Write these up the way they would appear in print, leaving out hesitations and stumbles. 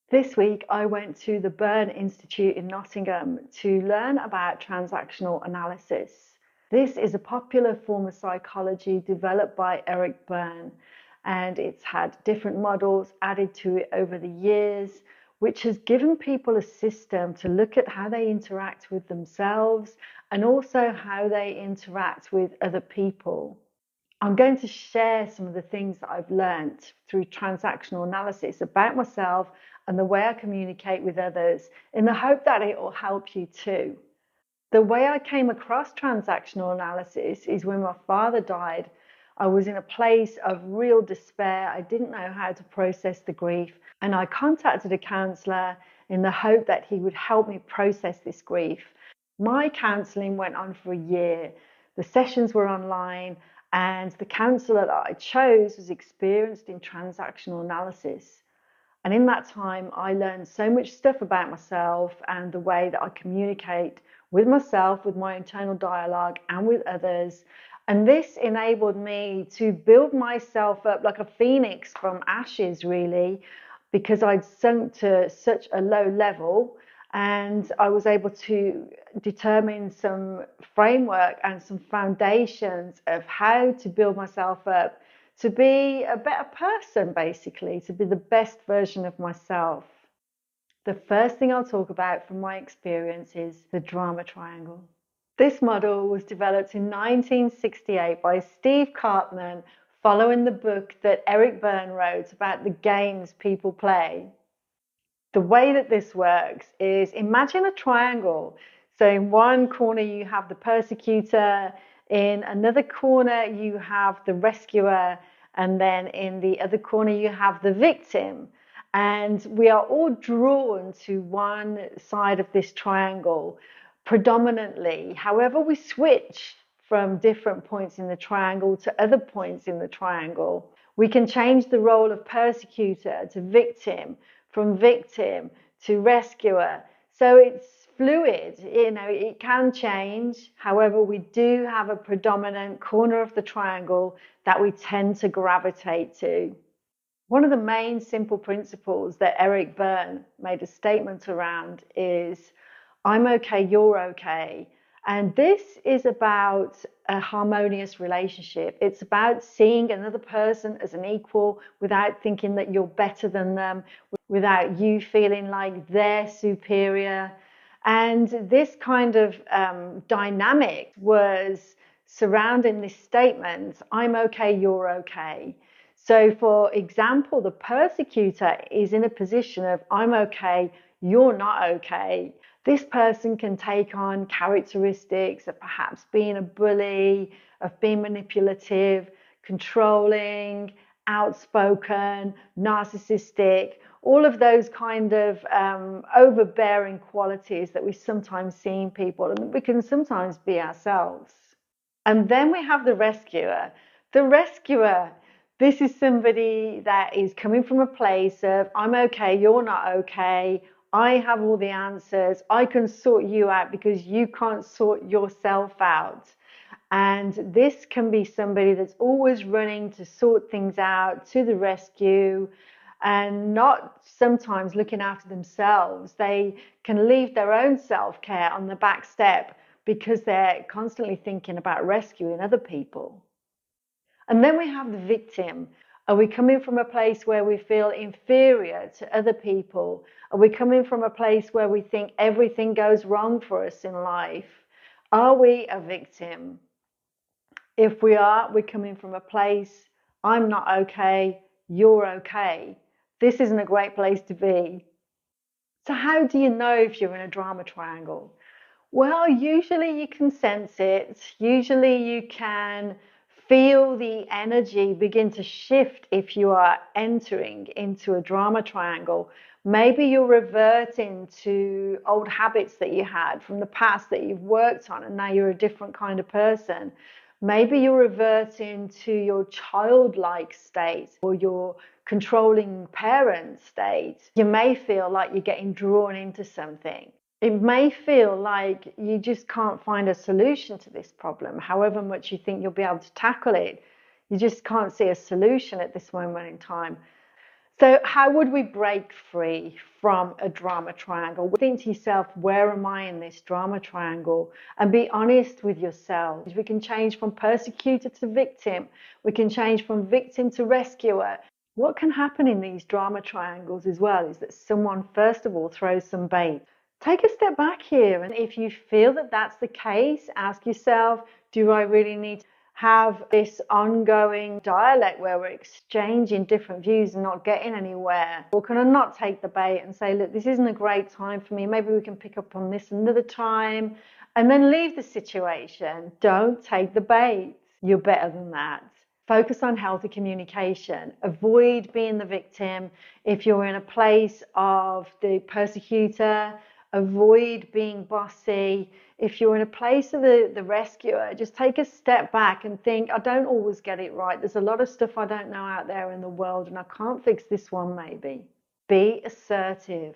This week, I went to the Burn Institute in Nottingham to learn about transactional analysis. This is a popular form of psychology developed by Eric Berne, and it's had different models added to it over the years, which has given people a system to look at how they interact with themselves and also how they interact with other people. I'm going to share some of the things that I've learned through transactional analysis about myself and the way I communicate with others in the hope that it will help you too. The way I came across transactional analysis is when my father died. I was in a place of real despair. I didn't know how to process the grief, and I contacted a counsellor in the hope that he would help me process this grief. My counselling went on for a year. The sessions were online, and the counsellor that I chose was experienced in transactional analysis. And in that time, I learned so much stuff about myself and the way that I communicate with myself, with my internal dialogue, and with others. And this enabled me to build myself up like a phoenix from ashes, really, because I'd sunk to such a low level. And I was able to determine some framework and some foundations of how to build myself up to be a better person, basically, to be the best version of myself. The first thing I'll talk about from my experience is the drama triangle. This model was developed in 1968 by Steve Cartman following the book that Eric Berne wrote about the games people play. The way that this works is, imagine a triangle. So in one corner you have the persecutor, in another corner you have the rescuer, and then in the other corner you have the victim. And we are all drawn to one side of this triangle predominantly. However, we switch from different points in the triangle to other points in the triangle. We can change the role of persecutor to victim, from victim to rescuer. So it's fluid, it can change. However, we do have a predominant corner of the triangle that we tend to gravitate to. One of the main simple principles that Eric Berne made a statement around is, I'm okay, you're okay. And this is about a harmonious relationship. It's about seeing another person as an equal without thinking that you're better than them, without you feeling like they're superior. And this kind of dynamic was surrounding this statement, I'm okay, you're okay. So for example, the persecutor is in a position of, I'm okay, you're not okay. This person can take on characteristics of perhaps being a bully, of being manipulative, controlling, outspoken, narcissistic, all of those kind of overbearing qualities that we sometimes see in people, and we can sometimes be ourselves. And then we have the rescuer. The rescuer, this is somebody that is coming from a place of, I'm okay, you're not okay. I have all the answers. I can sort you out because you can't sort yourself out. And this can be somebody that's always running to sort things out, to the rescue, and not sometimes looking after themselves. They can leave their own self-care on the back step because they're constantly thinking about rescuing other people. And then we have the victim. Are we coming from a place where we feel inferior to other people? Are we coming from a place where we think everything goes wrong for us in life? Are we a victim? If we are, we're coming from a place, I'm not okay, you're okay. This isn't a great place to be. So how do you know if you're in a drama triangle? Well, usually you can sense it. Usually you can feel the energy begin to shift if you are entering into a drama triangle. Maybe you're reverting to old habits that you had from the past that you've worked on, and now you're a different kind of person. Maybe you're reverting to your childlike state or your controlling parent state. You may feel like you're getting drawn into something. It may feel like you just can't find a solution to this problem, however much you think you'll be able to tackle it. You just can't see a solution at this moment in time. So how would we break free from a drama triangle? Think to yourself, where am I in this drama triangle? And be honest with yourself. We can change from persecutor to victim. We can change from victim to rescuer. What can happen in these drama triangles as well is that someone, first of all, throws some bait. Take a step back here. And if you feel that that's the case, ask yourself, do I really need to have this ongoing dialect where we're exchanging different views and not getting anywhere? Or can I not take the bait and say, look, this isn't a great time for me. Maybe we can pick up on this another time, and then leave the situation. Don't take the bait. You're better than that. Focus on healthy communication. Avoid being the victim. If you're in a place of the persecutor, avoid being bossy. If you're in a place of the rescuer, just take a step back and think, I don't always get it right. There's a lot of stuff I don't know out there in the world, and I can't fix this one maybe. Be assertive.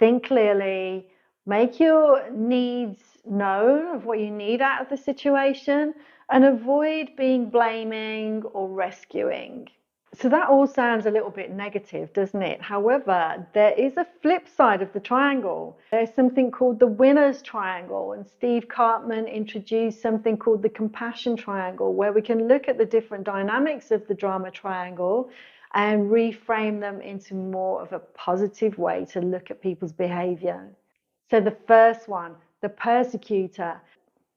Think clearly. Make your needs known of what you need out of the situation, and avoid being blaming or rescuing. So that all sounds a little bit negative, doesn't it? However, there is a flip side of the triangle. There's something called the winner's triangle, and Steve Cartman introduced something called the compassion triangle, where we can look at the different dynamics of the drama triangle and reframe them into more of a positive way to look at people's behavior. So the first one, the persecutor,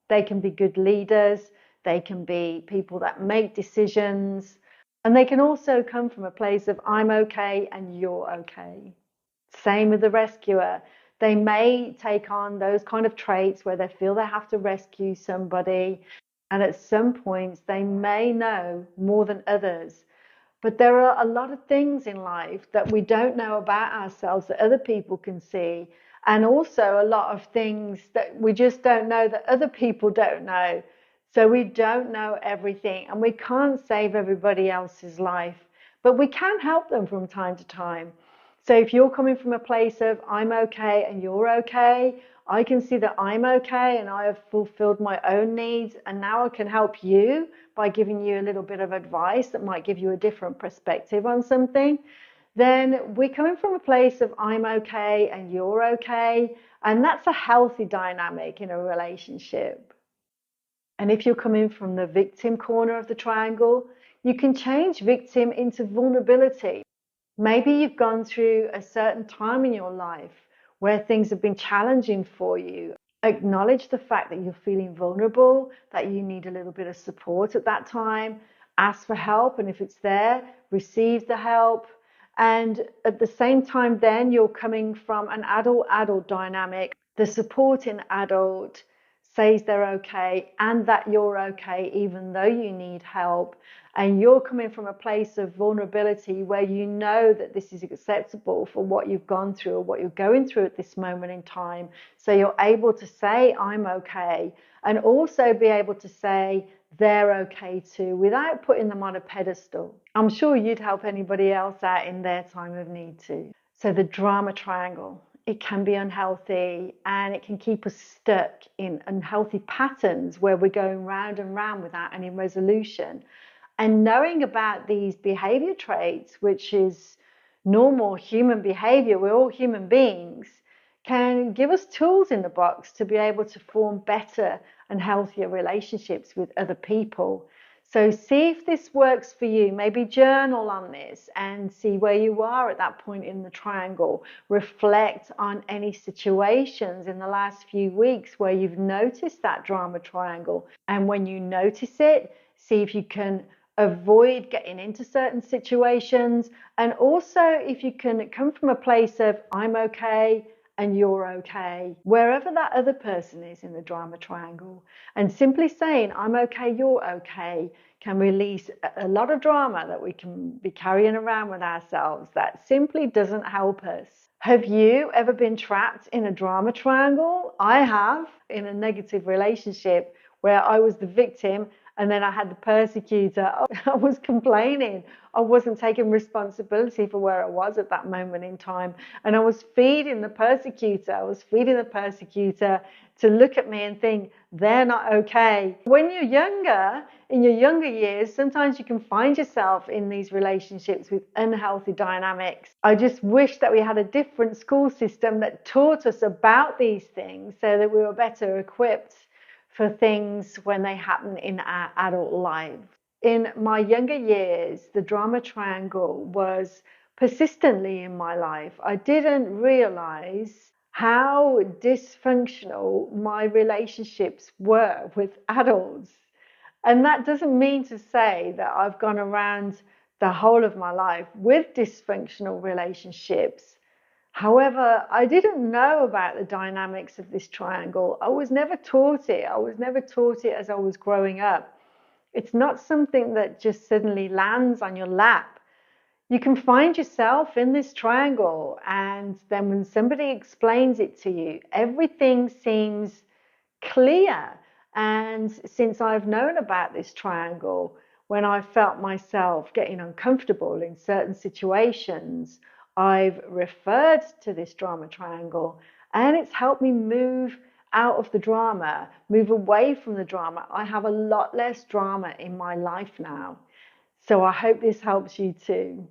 they can be good leaders, they can be people that make decisions, and they can also come from a place of I'm okay and you're okay. Same with the rescuer. They may take on those kind of traits where they feel they have to rescue somebody, and at some points they may know more than others. But there are a lot of things in life that we don't know about ourselves that other people can see, and also a lot of things that we just don't know that other people don't know. So we don't know everything, and we can't save everybody else's life, but we can help them from time to time. So if you're coming from a place of I'm okay and you're okay, I can see that I'm okay and I have fulfilled my own needs, and now I can help you by giving you a little bit of advice that might give you a different perspective on something. Then we're coming from a place of I'm okay and you're okay, and that's a healthy dynamic in a relationship. And if you're coming from the victim corner of the triangle, you can change victim into vulnerability. Maybe you've gone through a certain time in your life where things have been challenging for you. Acknowledge the fact that you're feeling vulnerable, that you need a little bit of support at that time. Ask for help, and if it's there, receive the help. And at the same time, then you're coming from an adult dynamic. The supporting adult says they're okay and that you're okay even though you need help, and you're coming from a place of vulnerability where you know that this is acceptable for what you've gone through or what you're going through at this moment in time. So you're able to say I'm okay, and also be able to say they're okay too without putting them on a pedestal. I'm sure you'd help anybody else out in their time of need too. So the drama triangle, it can be unhealthy, and it can keep us stuck in unhealthy patterns where we're going round and round without any resolution. And knowing about these behavior traits, which is normal human behavior, we're all human beings, can give us tools in the box to be able to form better and healthier relationships with other people. So see if this works for you. Maybe journal on this and see where you are at that point in the triangle. Reflect on any situations in the last few weeks where you've noticed that drama triangle. And when you notice it, see if you can avoid getting into certain situations. And also if you can come from a place of I'm okay and you're okay, wherever that other person is in the drama triangle. And simply saying, I'm okay, you're okay, can release a lot of drama that we can be carrying around with ourselves that simply doesn't help us. Have you ever been trapped in a drama triangle? I have, in a negative relationship where I was the victim And then I had the persecutor. I was complaining. I wasn't taking responsibility for where I was at that moment in time. And I was feeding the persecutor. I was feeding the persecutor to look at me and think, they're not okay. When you're younger, in your younger years, sometimes you can find yourself in these relationships with unhealthy dynamics. I just wish that we had a different school system that taught us about these things so that we were better equipped for things when they happen in our adult lives. In my younger years, the drama triangle was persistently in my life. I didn't realize how dysfunctional my relationships were with adults. And that doesn't mean to say that I've gone around the whole of my life with dysfunctional relationships. However, I didn't know about the dynamics of this triangle. I was never taught it. I was never taught it as I was growing up. It's not something that just suddenly lands on your lap. You can find yourself in this triangle, and then when somebody explains it to you, everything seems clear. And since I've known about this triangle, when I felt myself getting uncomfortable in certain situations, I've referred to this drama triangle, and it's helped me move out of the drama, move away from the drama. I have a lot less drama in my life now. So I hope this helps you too.